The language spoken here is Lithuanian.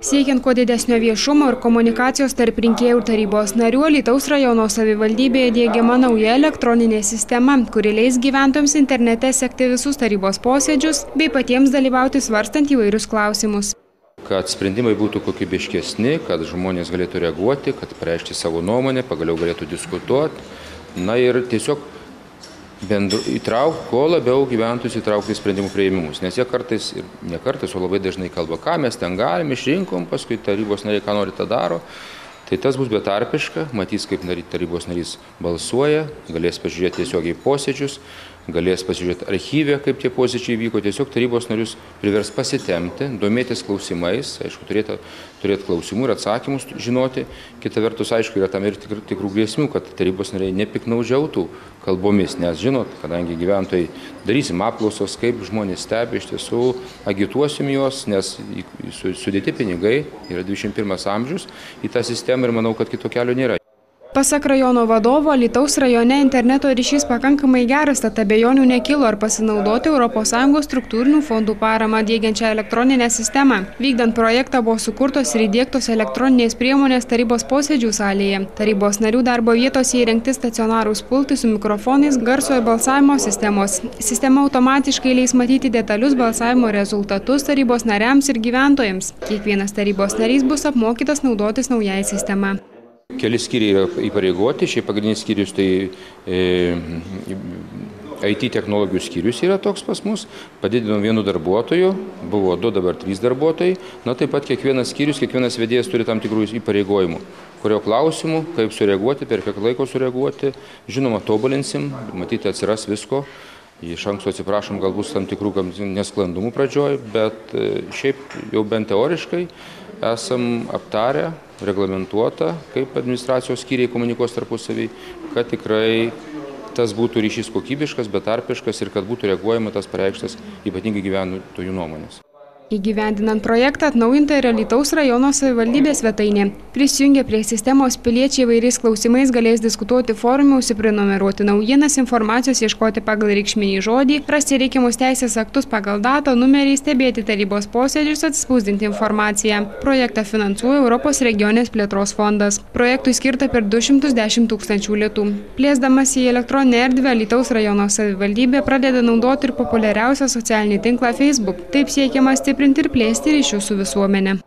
Siekiant kuo didesnio viešumo ir komunikacijos tarp rinkėjų ir tarybos narių, Alytaus rajono savivaldybėje diegiama nauja elektroninė sistema, kuri leis gyventojams internete sekti visus tarybos posėdžius bei patiems dalyvauti svarstant įvairius klausimus. Kad sprendimai būtų kokybiškesni, kad žmonės galėtų reaguoti, kad pareikšti savo nuomonę, pagaliau galėtų diskutuoti. Na ir tiesiog kuo labiau gyventojus įtraukti į sprendimų priėmimus, nes jie kartais, ir ne kartais, o labai dažnai kalba, ką mes ten galim, išrinkom, paskui tarybos nariai ką nori, tą daro. Tai tas bus betarpiška, matys, kaip tarybos narys balsuoja, galės pažiūrėti tiesiogiai posėdžius, galės pasižiūrėti archyvę, kaip tie posėdžiai vyko, tiesiog tarybos narius privers pasitemti, domėtis klausimais, aišku, turėti klausimų ir atsakymus žinoti. Kita vertus, aišku, yra tam ir tikrų grėsmių, kad tarybos nariai nepiknaudžiautų kalbomis, nes žinot, kadangi gyventojai darysim apklausos, kaip žmonės stebi, iš tiesų agituosim juos, nes sudėti pinigai yra 21 amžius į tą sistemą ir manau, kad kito kelio nėra. Pasak rajono vadovo, Alytaus rajone interneto ryšys pakankamai geras, tad abejonių nekilo ar pasinaudoti ES struktūrinių fondų paramą diegiančią elektroninę sistemą. Vykdant projektą buvo sukurtos ir įdiegtos elektroninės priemonės tarybos posėdžių salėje. Tarybos narių darbo vietose įrengti stacionarūs pultai su mikrofonais, garso ir balsavimo sistemos. Sistema automatiškai leis matyti detalius balsavimo rezultatus tarybos nariams ir gyventojams. Kiekvienas tarybos narys bus apmokytas naudotis naująją sistemą. Keli skyriai yra įpareigoti, šiaip pagrindinis skyrius tai IT technologijų skyrius yra toks pas mus, padidinom 1 darbuotoju, buvo 2, dabar 3 darbuotojai, na taip pat kiekvienas skyrius, kiekvienas vedėjas turi tam tikrų įpareigojimų, kurio klausimų, kaip sureaguoti, per kiek laiko sureaguoti, žinoma tobulinsim, matyti atsiras visko. Iš anksto atsiprašom, galbūt tam tikrų nesklandumų pradžioj, bet šiaip jau bent teoriškai esam aptarę, reglamentuota, kaip administracijos skyriai komunikuos tarpusavį, kad tikrai tas būtų ryšys kokybiškas, betarpiškas ir kad būtų reaguojama tas pareikštas ypatingai gyventojų nuomonės. Įgyvendinant projektą atnaujinta ir Alytaus rajono savivaldybės svetainė. Prisijungę prie sistemos piliečiai įvairiais klausimais galės diskutuoti forume, užsiprenumeruoti naujienas, informacijos ieškoti pagal reikšminį žodį, rasti reikiamus teisės aktus pagal datą, numerį, stebėti tarybos posėdžius, atspausdinti informaciją. Projektą finansuoja Europos regionės plėtros fondas. Projektui skirta per 210 000 litų. Plėsdamas į elektroninę erdvę, Alytaus rajono savivaldybė pradeda naudoti ir populiariausią socialinį tinklą Facebook. Taip siekiama stiprinti ir plėsti ryšius su visuomene.